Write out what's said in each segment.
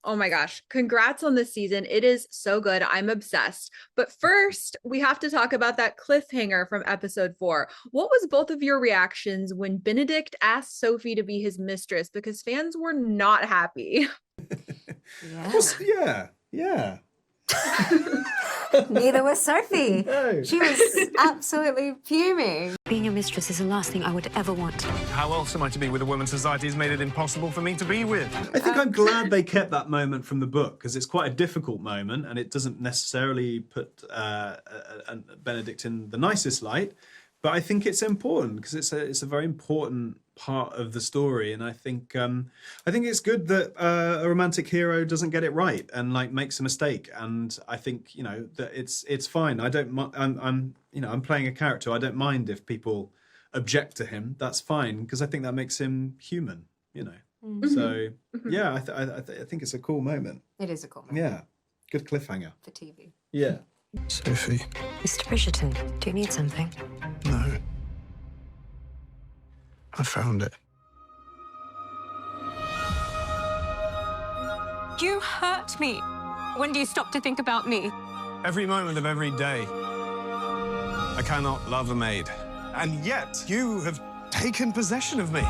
Oh my gosh. Congrats on this season. It is so good. I'm obsessed. But first, we have to talk about that cliffhanger from episode 4. What was both of your reactions when Benedict asked Sophie to be his mistress? Because fans were not happy. Yeah. Well, yeah. Yeah. Neither was Sophie. No. She was absolutely fuming. Being your mistress is the last thing I would ever want. How else am I to be with a woman society has made it impossible for me to be with? I think I'm glad they kept that moment from the book because it's quite a difficult moment and it doesn't necessarily put Benedict in the nicest light. But I think it's important because it's a very important part of the story, and I think it's good that a romantic hero doesn't get it right and like makes a mistake. And I think that it's fine. I don't. I'm playing a character. I don't mind if people object to him. That's fine because I think that makes him human. Mm-hmm. So yeah, I think it's a cool moment. It is a cool moment. Yeah, good cliffhanger For TV. Yeah. Sophie. Mr. Bridgerton, do you need something? No. I found it. You hurt me. When do you stop to think about me? Every moment of every day. I cannot love a maid. And yet, you have taken possession of me.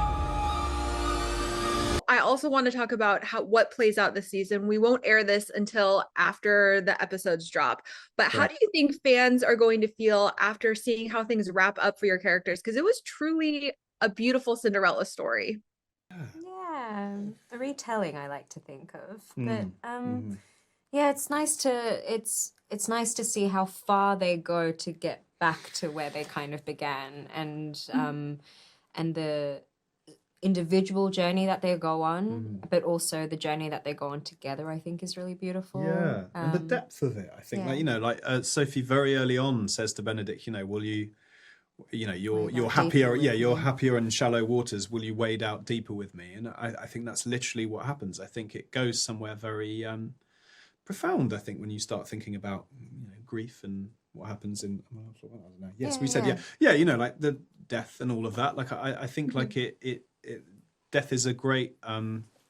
I also want to talk about what plays out this season. We won't air this until after the episodes drop. But how do you think fans are going to feel after seeing how things wrap up for your characters? Because it was truly a beautiful Cinderella story. Yeah, a retelling I like to think of. Mm. But yeah, it's nice to see how far they go to get back to where they kind of began, and the individual journey that they go on, but also the journey that they go on together, I think is really beautiful. Yeah, and the depth of it, I think. Yeah. Like Sophie very early on says to Benedict, will you, you're happier. Yeah, you're happier in shallow waters. Will you wade out deeper with me? And I think that's literally what happens. I think it goes somewhere very profound. I think when you start thinking about grief and what happens in. I don't know. Yes, we said yeah. Like the death and all of that. Like I think like death is a great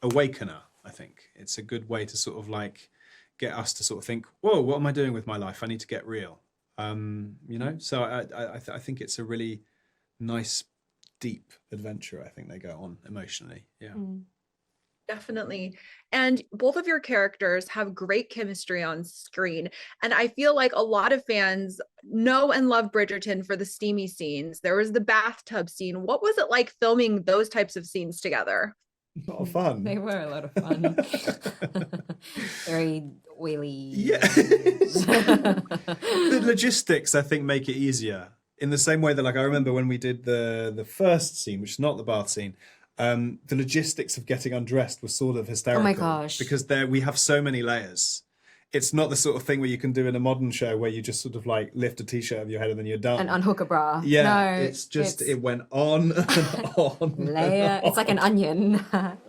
awakener. I think it's a good way to sort of like get us to sort of think, whoa, what am I doing with my life? I need to get real. So I think it's a really nice, deep adventure. I think they go on emotionally. Yeah. Definitely. And both of your characters have great chemistry on screen. And I feel like a lot of fans know and love Bridgerton for the steamy scenes. There was the bathtub scene. What was it like filming those types of scenes together? A lot of fun. They were a lot of fun. Very oily. Yeah. The logistics, I think, make it easier. In the same way that, like, I remember when we did the first scene, which is not the bath scene, the logistics of getting undressed was sort of hysterical. Oh my gosh. Because we have so many layers. It's not the sort of thing where you can do in a modern show where you just sort of like lift a t-shirt over your head and then you're done. And unhook a bra. Yeah, No, it went on and on. Layer. It's like an onion.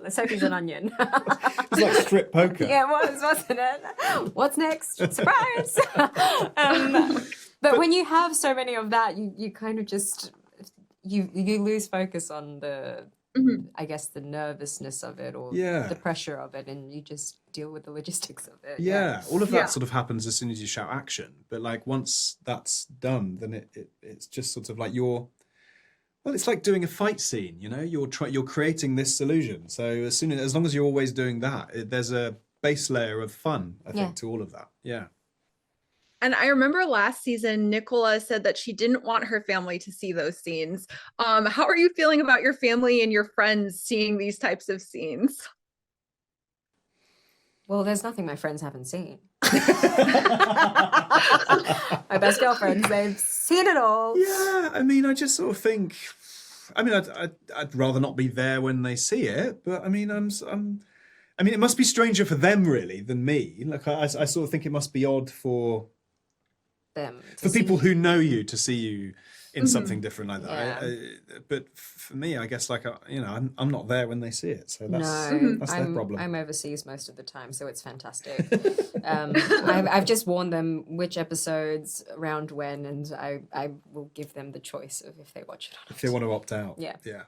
Sophie's an onion. It's like strip poker. Yeah, it was, wasn't it? What's next? Surprise! But when you have so many of that, you kind of just you lose focus on the I guess the nervousness of it or the pressure of it, and you just deal with the logistics of it. Yeah, all of that sort of happens as soon as you shout action. But like once that's done, then it's just sort of like it's like doing a fight scene. You're creating this illusion. So as long as you're always doing that, there's a base layer of fun, I think, to all of that. Yeah. And I remember last season, Nicola said that she didn't want her family to see those scenes. How are you feeling about your family and your friends seeing these types of scenes? Well, there's nothing my friends haven't seen. My best girlfriends, they've seen it all. Yeah, I mean, I just sort of think, I'd rather not be there when they see it, but I mean, it must be stranger for them really than me. Like I sort of think it must be odd for them for people who know you to see you in something different like that. Yeah. But for me, I guess like I'm not there when they see it, so that's their problem. I'm overseas most of the time, so it's fantastic. I've just warned them which episodes around when, and I will give them the choice of if they watch it or not. If they want to opt out, yeah. Yeah. Yeah.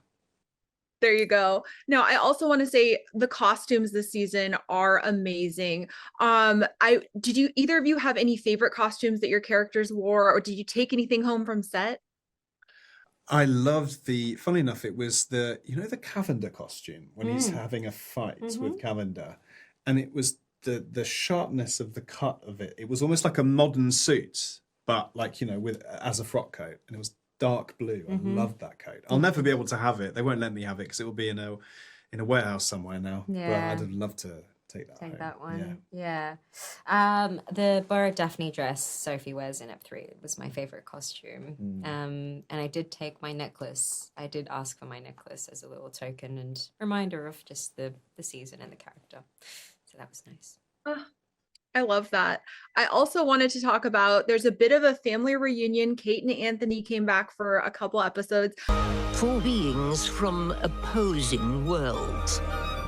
There you go. Now, I also want to say the costumes this season are amazing. I did you either of you have any favorite costumes that your characters wore, or did you take anything home from set? I loved funny enough, it was the Cavender costume when he's having a fight with Cavender. And it was the sharpness of the cut of it. It was almost like a modern suit, but like, with as a frock coat. And it was dark blue. I loved that coat. I'll never be able to have it. They won't let me have it because it will be in a warehouse somewhere now. Yeah. But I'd love to take that home. That one. Yeah. The Borough Daphne dress Sophie wears in Ep3 was my favorite costume. And I did take my necklace. I did ask for my necklace as a little token and reminder of just the season and the character. So that was nice. I love that. I also wanted to talk about, there's a bit of a family reunion. Kate and Anthony came back for a couple episodes. Four beings from opposing worlds.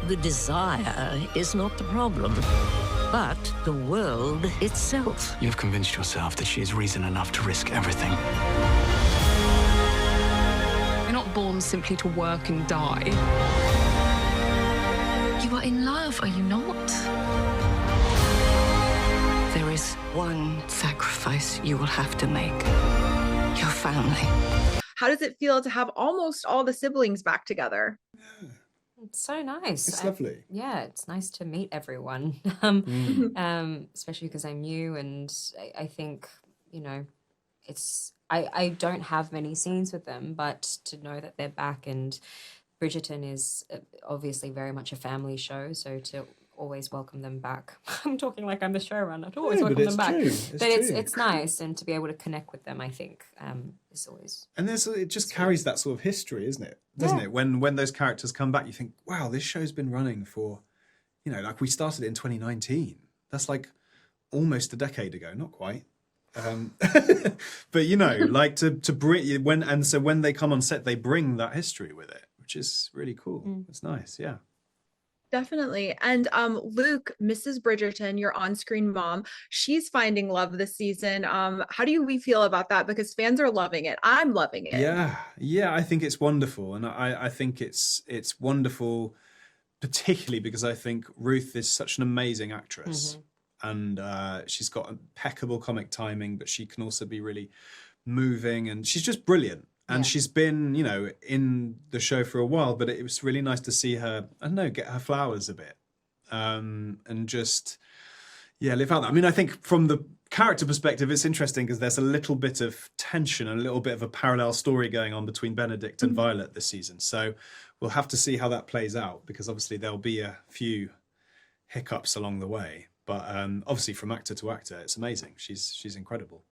The desire is not the problem, but the world itself. You've convinced yourself that she is reason enough to risk everything. You're not born simply to work and die. You are in love, are you not? There is one sacrifice you will have to make. Your family. How does it feel to have almost all the siblings back together? It's so nice. It's lovely. Yeah, it's nice to meet everyone. Especially because I'm new, and I think, I don't have many scenes with them, but to know that they're back, and Bridgerton is obviously very much a family show, so to always welcome them back. I'm talking like I'm the showrunner. To always welcome them back. It's nice, and to be able to connect with them, I think, is always. And it just carries that sort of history, isn't it? Doesn't it? When those characters come back, you think, wow, this show's been running for, like we started it in 2019. That's like almost a decade ago, not quite. But like to bring when they come on set, they bring that history with it, which is really cool. It's nice, yeah. Definitely. And Luke, Mrs. Bridgerton, your on-screen mom, she's finding love this season. How do we feel about that? Because fans are loving it. I'm loving it. Yeah, I think it's wonderful. And I think it's wonderful, particularly because I think Ruth is such an amazing actress. And she's got impeccable comic timing, but she can also be really moving, and she's just brilliant. And she's been, in the show for a while, but it was really nice to see her, I don't know, get her flowers a bit. And just, live out that. I mean, I think from the character perspective, it's interesting because there's a little bit of tension, a little bit of a parallel story going on between Benedict and Violet this season. So we'll have to see how that plays out, because obviously there'll be a few hiccups along the way. But obviously from actor to actor, it's amazing. She's incredible.